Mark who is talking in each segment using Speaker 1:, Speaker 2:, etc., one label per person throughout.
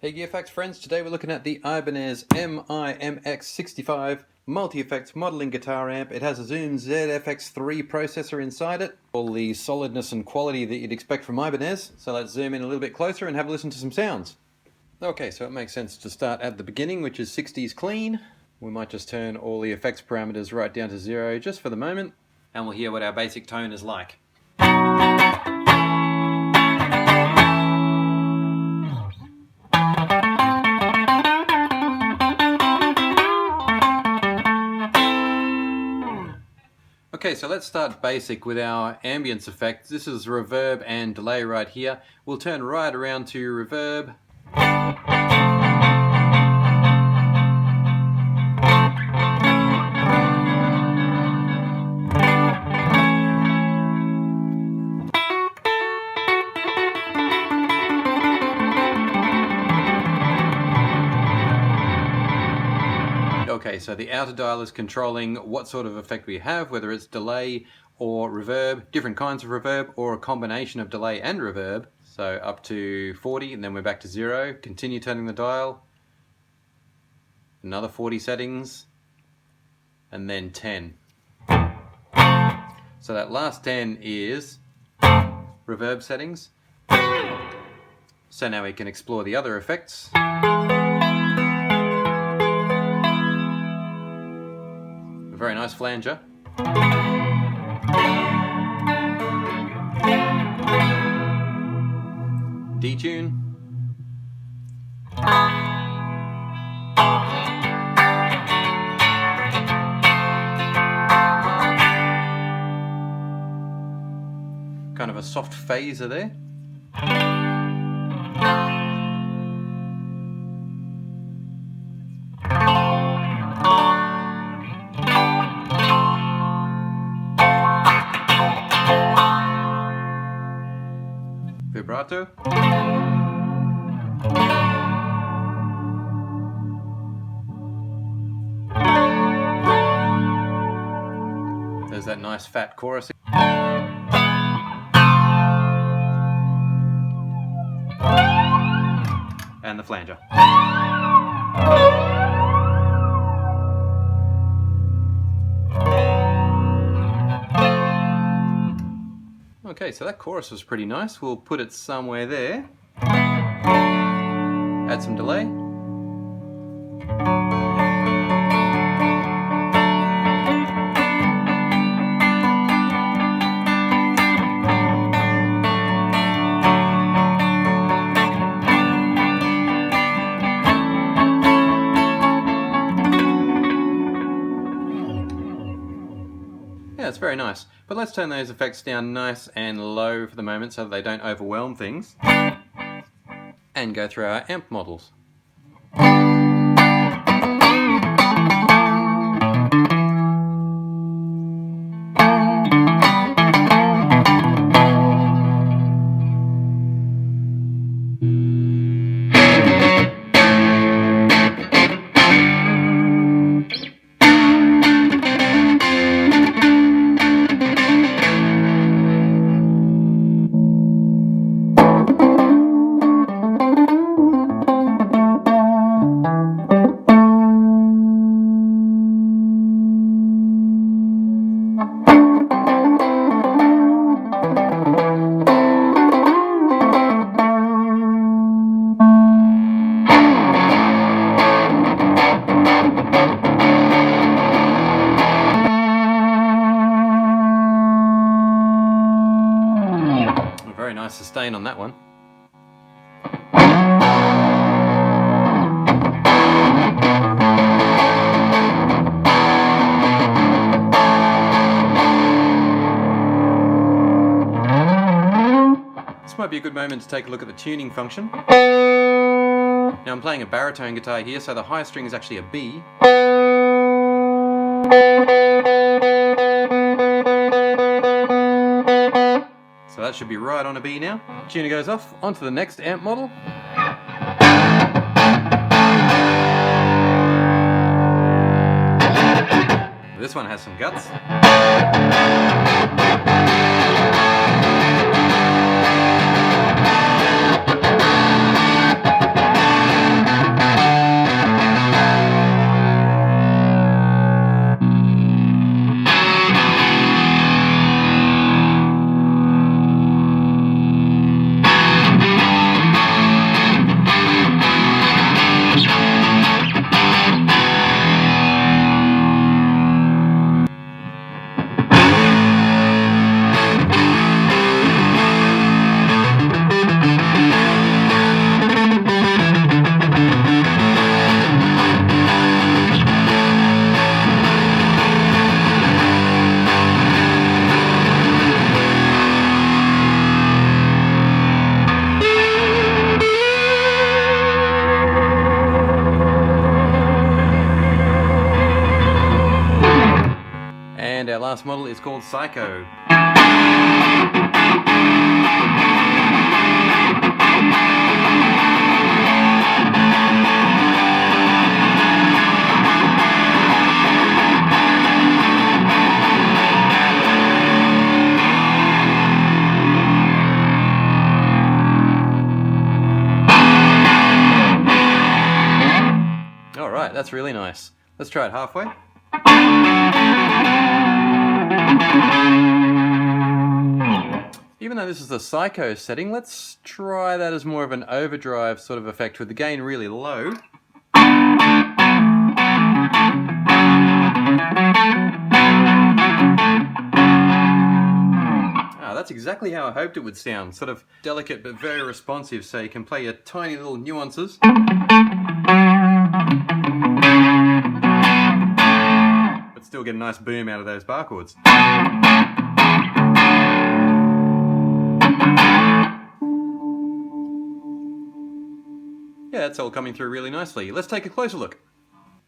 Speaker 1: Hey Gear Facts friends, today we're looking at the Ibanez MiMX 65 multi-effects modeling guitar amp. It has a Zoom ZFX3 processor inside it. All the solidness and quality that you'd expect from Ibanez. So let's zoom in a little bit closer and have a listen to some sounds. Okay, so it makes sense to start at the beginning, which is 60s clean. We might just turn all the effects parameters right down to 0 just for the moment, and we'll hear what our basic tone is like. Okay, so let's start basic with our ambience effect. This is reverb and delay right here. We'll turn right around to reverb. Okay, so the outer dial is controlling what sort of effect we have, whether it's delay or reverb, different kinds of reverb, or a combination of delay and reverb. So up to 40 and then we're back to 0. Continue turning the dial. Another 40 settings. And then 10. So that last 10 is reverb settings. So now we can explore the other effects. Very nice flanger. Detune. Kind of a soft phaser there. Vibrato. There's that nice fat chorus. And the flanger. Okay, so that chorus was pretty nice. We'll put it somewhere there. Add some delay. Yeah, it's very nice. But let's turn those effects down nice and low for the moment so that they don't overwhelm things. And go through our amp models. Very nice sustain on that one. This might be a good moment to take a look at the tuning function. Now I'm playing a baritone guitar here, so the highest string is actually a B. So that should be right on a B now. Tuner goes off, onto the next amp model. This one has some guts. last model is called Psycho. Alright, that's really nice. Let's try it halfway. Even though this is the Psycho setting, let's try that as more of an overdrive sort of effect with the gain really low. That's exactly how I hoped it would sound. Sort of delicate but very responsive, so you can play your tiny little nuances. But still get a nice boom out of those bar chords. Yeah, that's all coming through really nicely. Let's take a closer look.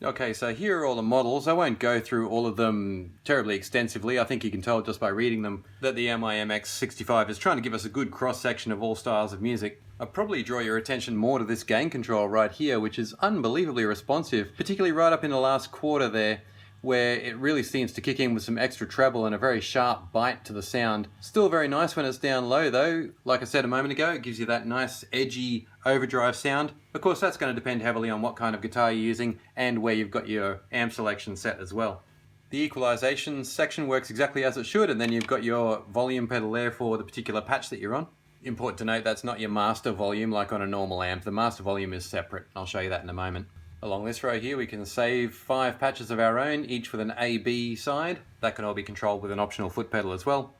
Speaker 1: Okay, so here are all the models. I won't go through all of them terribly extensively. I think you can tell just by reading them that the MiMX 65 is trying to give us a good cross-section of all styles of music. I'll probably draw your attention more to this gain control right here, which is unbelievably responsive, particularly right up in the last quarter there, where it really seems to kick in with some extra treble and a very sharp bite to the sound. Still very nice when it's down low though. Like I said a moment ago, it gives you that nice edgy overdrive sound. Of course, that's going to depend heavily on what kind of guitar you're using and where you've got your amp selection set as well. The equalization section works exactly as it should, and then you've got your volume pedal there for the particular patch that you're on. Important to note, that's not your master volume like on a normal amp. The master volume is separate. I'll show you that in a moment. Along this row here we can save 5 patches of our own, each with an A-B side. That can all be controlled with an optional foot pedal as well.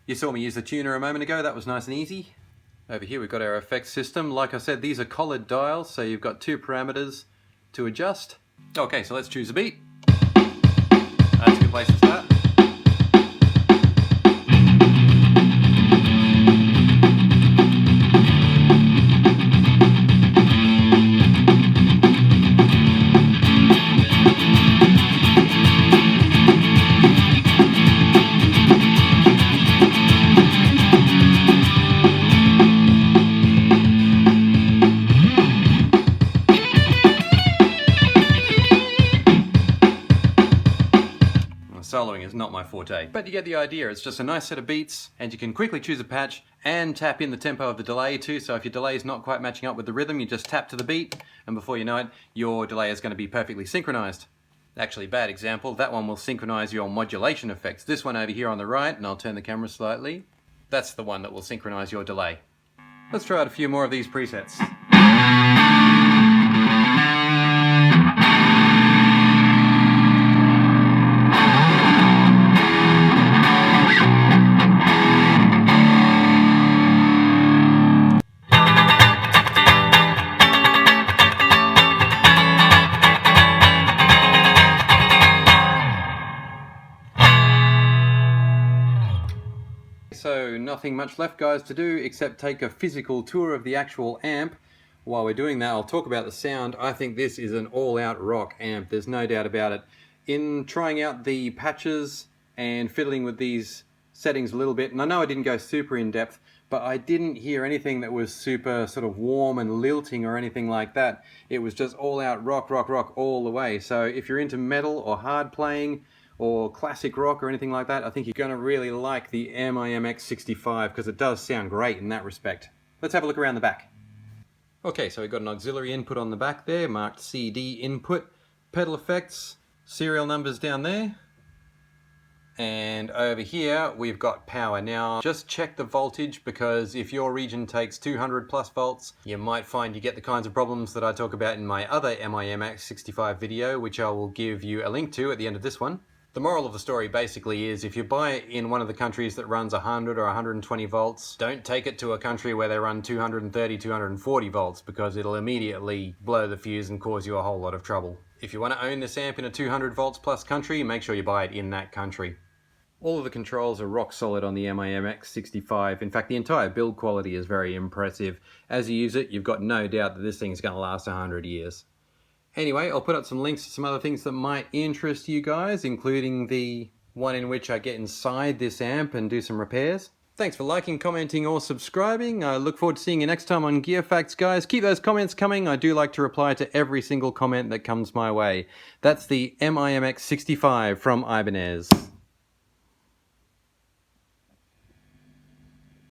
Speaker 1: You saw me use the tuner a moment ago, that was nice and easy. Over here we've got our effects system. Like I said, these are collared dials, so you've got 2 parameters to adjust. Okay, so let's choose a beat. That's a good place to start. Soloing is not my forte, but you get the idea. It's just a nice set of beats, and you can quickly choose a patch and tap in the tempo of the delay too. So if your delay is not quite matching up with the rhythm, you just tap to the beat, and before you know it, your delay is going to be perfectly synchronized. Actually, bad example, that one will synchronize your modulation effects. This one over here on the right, and I'll turn the camera slightly, that's the one that will synchronize your delay. Let's try out a few more of these presets. So nothing much left, guys, to do except take a physical tour of the actual amp. While we're doing that, I'll talk about the sound. I think this is an all-out rock amp, there's no doubt about it. In trying out the patches and fiddling with these settings a little bit, and I know I didn't go super in-depth, but I didn't hear anything that was super sort of warm and lilting or anything like that. It was just all-out rock, rock, rock all the way. So if you're into metal or hard playing, or classic rock or anything like that, I think you're going to really like the MiMX 65 because it does sound great in that respect. Let's have a look around the back. Okay, so we've got an auxiliary input on the back there, marked CD input, pedal effects, serial numbers down there, and over here we've got power. Now just check the voltage, because if your region takes 200 plus volts, you might find you get the kinds of problems that I talk about in my other MiMX 65 video, which I will give you a link to at the end of this one. The moral of the story basically is, if you buy it in one of the countries that runs 100 or 120 volts, don't take it to a country where they run 230, 240 volts, because it'll immediately blow the fuse and cause you a whole lot of trouble. If you want to own this amp in a 200 volts plus country, make sure you buy it in that country. All of the controls are rock solid on the MiMX 65. In fact, the entire build quality is very impressive. As you use it, you've got no doubt that this thing's going to last 100 years. Anyway, I'll put up some links to some other things that might interest you guys, including the one in which I get inside this amp and do some repairs. Thanks for liking, commenting, or subscribing. I look forward to seeing you next time on Gear Facts, guys. Keep those comments coming. I do like to reply to every single comment that comes my way. That's the MiMX 65 from Ibanez.